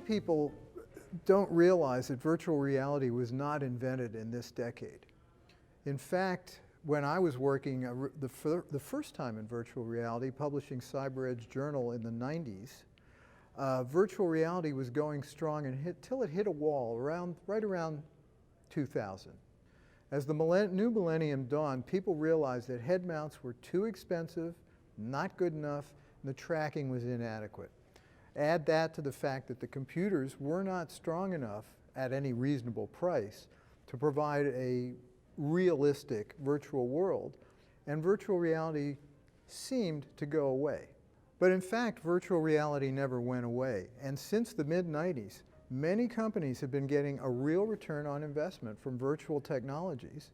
people don't realize that virtual reality was not invented in this decade. In fact, when I was working the first time in virtual reality, publishing CyberEdge Journal in the 90s, virtual reality was going strong until it hit a wall right around 2000. As the new millennium dawned, people realized that head mounts were too expensive, not good enough, and the tracking was inadequate. Add that to the fact that the computers were not strong enough at any reasonable price to provide a realistic virtual world, and virtual reality seemed to go away. But in fact, virtual reality never went away, and since the mid-90s, many companies have been getting a real return on investment from virtual technologies,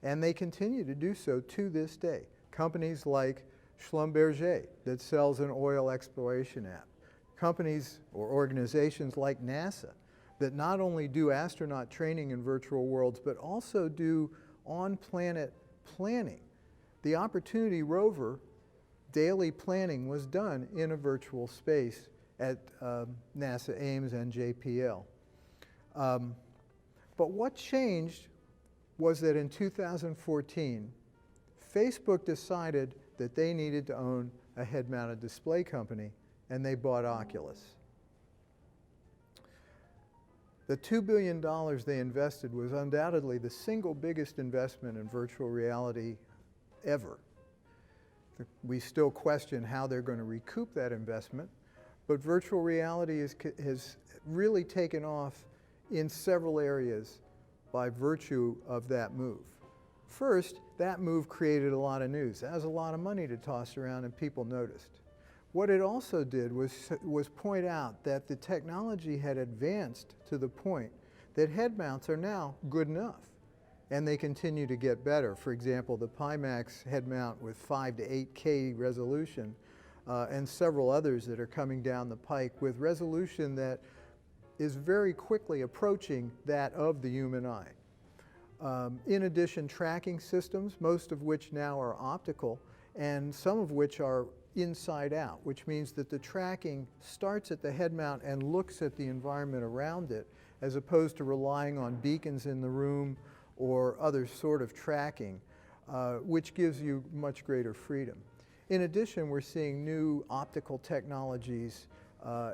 and they continue to do so to this day. Companies like Schlumberger, that sells an oil exploration app. Companies or organizations like NASA, that not only do astronaut training in virtual worlds, but also do on-planet planning. The Opportunity rover daily planning was done in a virtual space at NASA Ames and JPL. But what changed was that in 2014, Facebook decided that they needed to own a head-mounted display company, and they bought Oculus. The $2 billion they invested was undoubtedly the single biggest investment in virtual reality ever. We still question how they're going to recoup that investment, but virtual reality has really taken off in several areas by virtue of that move. First, that move created a lot of news. That was a lot of money to toss around, and people noticed. What it also did was point out that the technology had advanced to the point that head mounts are now good enough, and they continue to get better. For example, the Pimax head mount with 5 to 8K resolution, and several others that are coming down the pike with resolution that is very quickly approaching that of the human eye. In addition, tracking systems, most of which now are optical, and some of which are inside out, which means that the tracking starts at the head mount and looks at the environment around it, as opposed to relying on beacons in the room or other sort of tracking, which gives you much greater freedom. In addition, we're seeing new optical technologies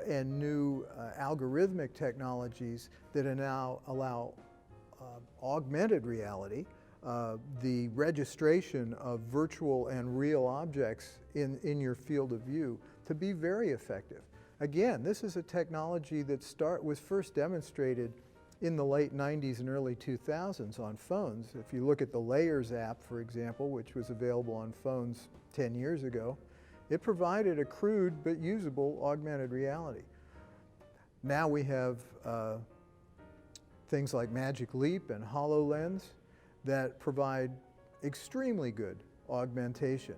and new algorithmic technologies that now allow augmented reality, the registration of virtual and real objects in your field of view, to be very effective. Again, this is a technology that was first demonstrated in the late 90s and early 2000s on phones. If you look at the Layers app, for example, which was available on phones 10 years ago, it provided a crude but usable augmented reality. Now we have things like Magic Leap and HoloLens that provide extremely good augmentation.